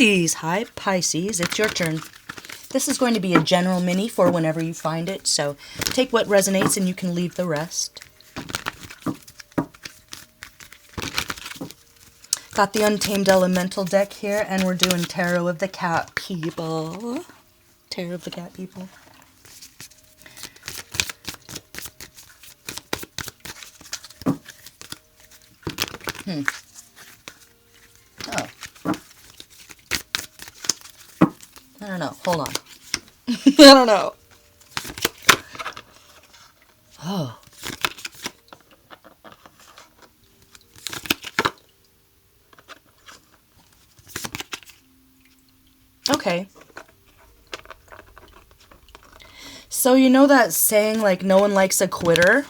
Hi Pisces, it's your turn. This is going to be a general mini for whenever you find it, so take what resonates and you can leave the rest. Got the Untamed Elemental deck here, and we're doing Tarot of the Cat People. Tarot of the Cat People. Oh. I don't know. Hold on. I don't know. Oh. Okay. So you know that saying, like, no one likes a quitter?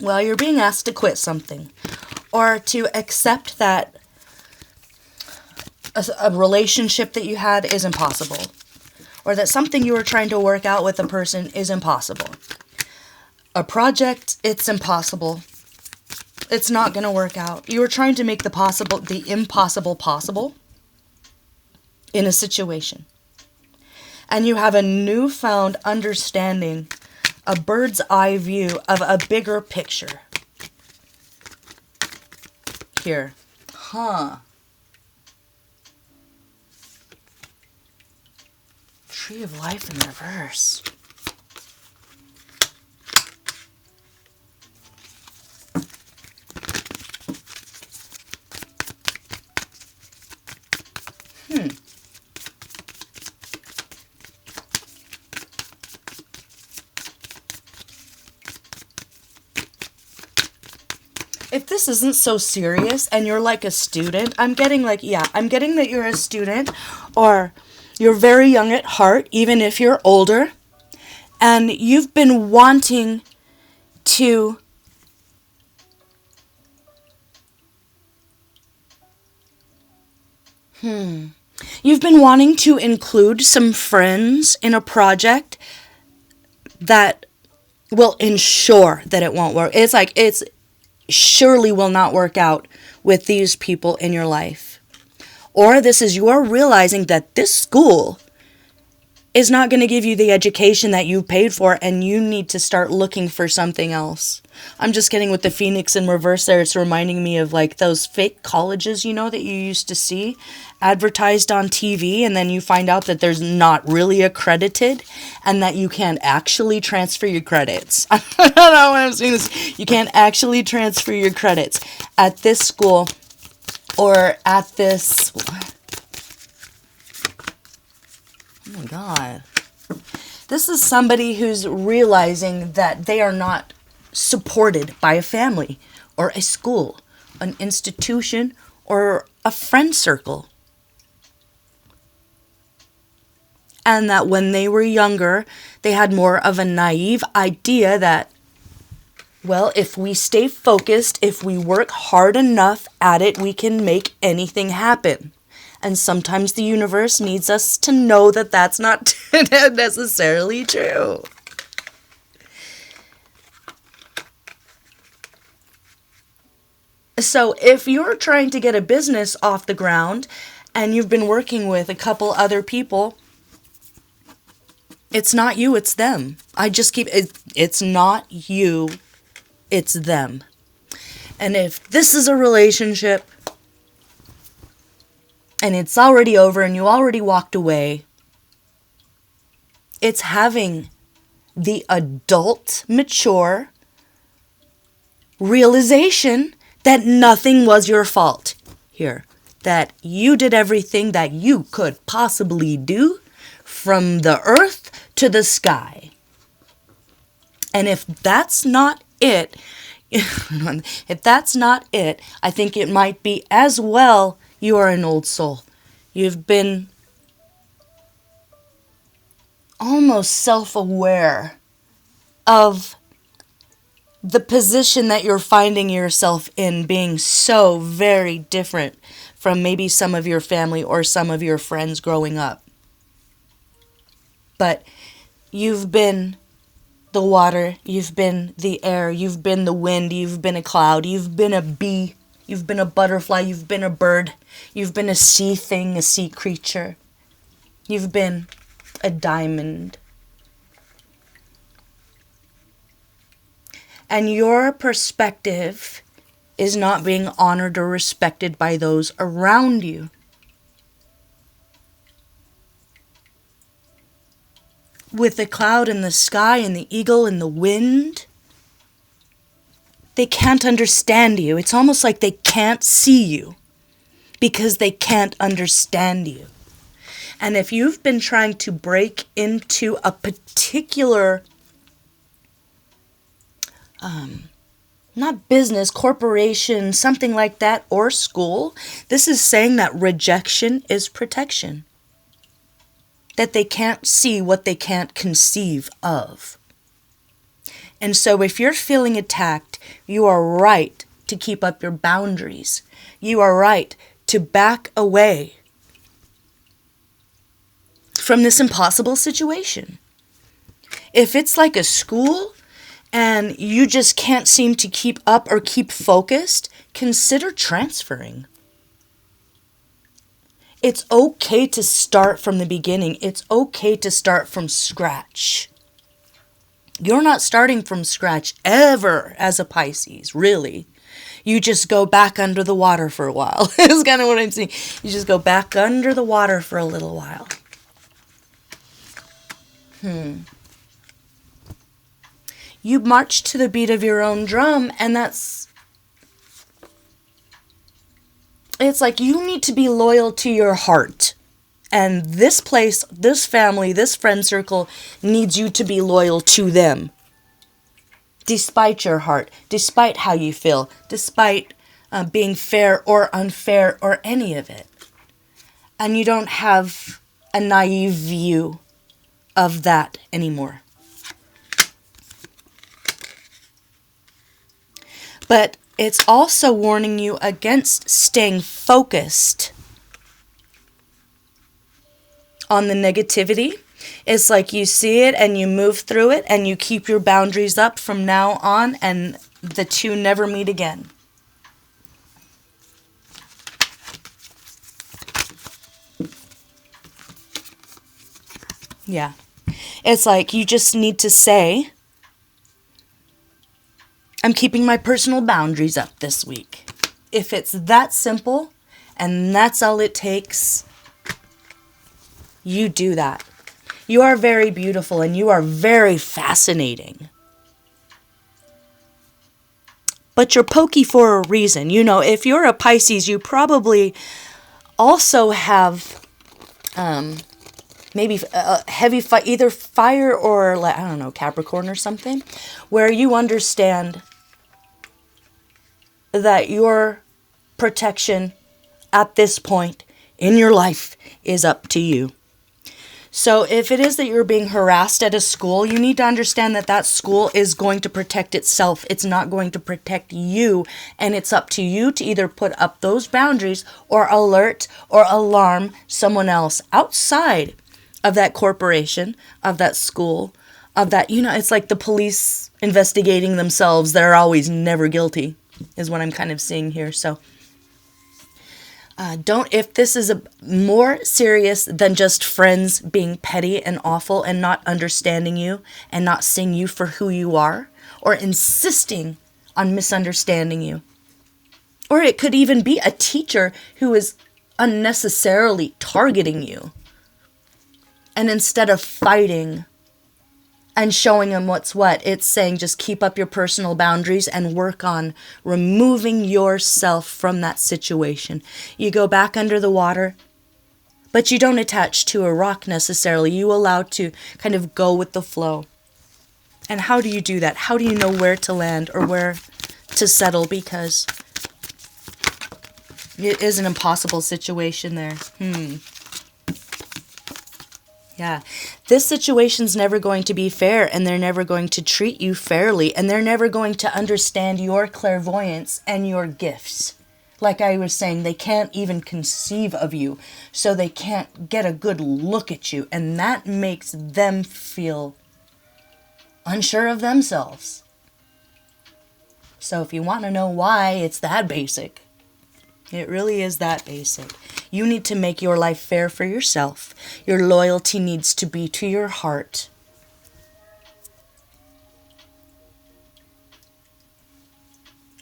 Well, you're being asked to quit something. Or to accept that a relationship that you had is impossible. Or that something you were trying to work out with a person is impossible. A project, it's impossible. It's not going to work out. You were trying to make the impossible possible in a situation. And you have a newfound understanding, a bird's eye view of a bigger picture. Here. Tree of Life in reverse. If this isn't so serious and you're like a student, I'm getting that you're a student or you're very young at heart, even if you're older, and you've been wanting to You've been wanting to include some friends in a project that will ensure that it won't work. It's surely will not work out with these people in your life. Or this is your realizing that this school is not going to give you the education that you paid for and you need to start looking for something else. I'm just getting with the Phoenix in reverse there. It's reminding me of like those fake colleges, you know, that you used to see advertised on TV, and then you find out that there's not really accredited and that you can't actually transfer your credits. I don't know when I'm seeing this. You can't actually transfer your credits at this school or at this... Oh my God. This is somebody who's realizing that they are not supported by a family or a school, an institution, or a friend circle. And that when they were younger, they had more of a naive idea that, well, if we stay focused, if we work hard enough at it, we can make anything happen. And sometimes the universe needs us to know that that's not necessarily true. So if you're trying to get a business off the ground and you've been working with a couple other people, it's not you, it's them. It's not you, it's them. And if this is a relationship and it's already over and you already walked away, it's having the adult, mature realization that nothing was your fault here. That you did everything that you could possibly do from the earth to the sky. And if that's not it, I think it might be as well you are an old soul. You've been almost self-aware of the position that you're finding yourself in being so very different from maybe some of your family or some of your friends growing up. But you've been the water, you've been the air, you've been the wind, you've been a cloud, you've been a bee, You've been a butterfly. You've been a bird. You've been a sea thing, a sea creature. You've been a diamond. And your perspective is not being honored or respected by those around you. With the cloud in the sky and the eagle in the wind, they can't understand you. It's almost like they can't see you because they can't understand you. And if you've been trying to break into a particular not business, corporation, something like that, or school, this is saying that rejection is protection. That they can't see what they can't conceive of. And so if you're feeling attacked, you are right to keep up your boundaries. You are right to back away from this impossible situation. If it's like a school, and you just can't seem to keep up or keep focused, consider transferring. It's okay to start from the beginning. It's okay to start from scratch. You're not starting from scratch ever as a Pisces, really. You just go back under the water for a while. That's kind of what I'm saying. You just go back under the water for a little while. You march to the beat of your own drum, and it's like you need to be loyal to your heart. And this place, this family, this friend circle needs you to be loyal to them. Despite your heart, despite how you feel, despite being fair or unfair or any of it. And you don't have a naive view of that anymore. But it's also warning you against staying focused on the negativity. It's like you see it and you move through it and you keep your boundaries up from now on, and the two never meet again. Yeah. It's like you just need to say, I'm keeping my personal boundaries up this week. If it's that simple and that's all it takes, you do that. You are very beautiful and you are very fascinating. But you're pokey for a reason. You know, if you're a Pisces, you probably also have maybe a heavy either fire or, I don't know, Capricorn or something, where you understand that your protection at this point in your life is up to you. So if it is that you're being harassed at a school, you need to understand that that school is going to protect itself. It's not going to protect you. And it's up to you to either put up those boundaries or alert or alarm someone else outside of that corporation, of that school, of that, you know, it's like the police investigating themselves. They're always never guilty, is what I'm kind of seeing here. So if this is more serious than just friends being petty and awful and not understanding you and not seeing you for who you are, or insisting on misunderstanding you. Or it could even be a teacher who is unnecessarily targeting you. And instead of fighting and showing them what's what, it's saying just keep up your personal boundaries and work on removing yourself from that situation. You go back under the water, but you don't attach to a rock necessarily. You allow to kind of go with the flow. And how do you do that? How do you know where to land or where to settle? Because it is an impossible situation there. Yeah, this situation's never going to be fair, and they're never going to treat you fairly, and they're never going to understand your clairvoyance and your gifts. Like I was saying, they can't even conceive of you, so they can't get a good look at you, and that makes them feel unsure of themselves. So if you want to know why it's that basic, It really is that basic. You need to make your life fair for yourself. Your loyalty needs to be to your heart.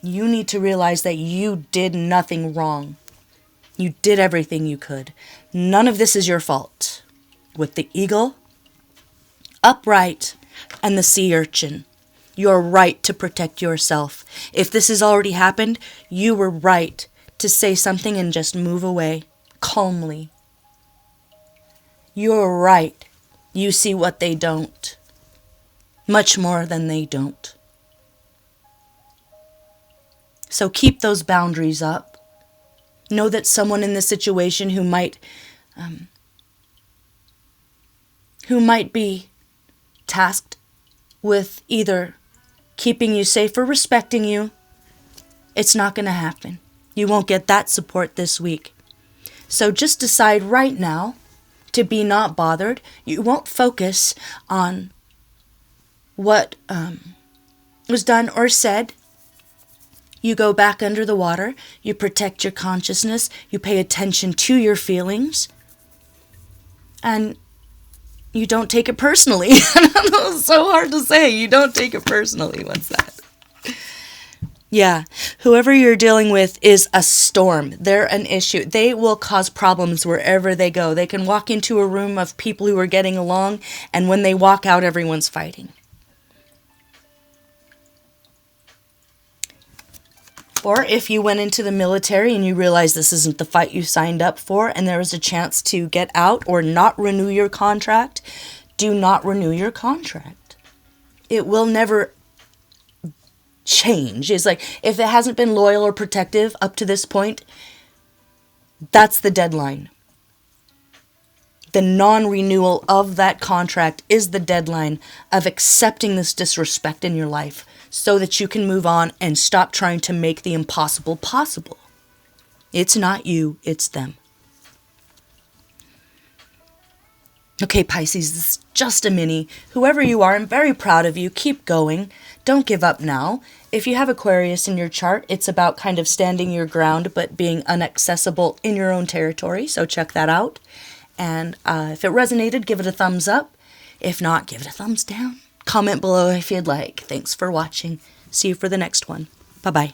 You need to realize that you did nothing wrong. You did everything you could. None of this is your fault. With the eagle, upright, and the sea urchin, you're right to protect yourself. If this has already happened, you were right to say something and just move away calmly. You're right. You see what they don't. Much more than they don't. So keep those boundaries up. Know that someone in this situation who might be tasked with either keeping you safe or respecting you, it's not going to happen. You won't get that support this week. So just decide right now to be not bothered. You won't focus on what was done or said. You go back under the water. You protect your consciousness. You pay attention to your feelings. And you don't take it personally. It's so hard to say. You don't take it personally. What's that? Yeah. Whoever you're dealing with is a storm. They're an issue. They will cause problems wherever they go. They can walk into a room of people who are getting along, and when they walk out, everyone's fighting. Or if you went into the military and you realize this isn't the fight you signed up for and there is a chance to get out or not renew your contract, do not renew your contract. It will never change. It's like if it hasn't been loyal or protective up to this point, that's the deadline. The non-renewal of that contract is the deadline of accepting this disrespect in your life so that you can move on and stop trying to make the impossible possible. It's not you, it's them. Okay, Pisces, this is just a mini. Whoever you are, I'm very proud of you. Keep going. Don't give up now. If you have Aquarius in your chart, it's about kind of standing your ground but being inaccessible in your own territory, so check that out. And if it resonated, give it a thumbs up. If not, give it a thumbs down. Comment below if you'd like. Thanks for watching. See you for the next one. Bye-bye.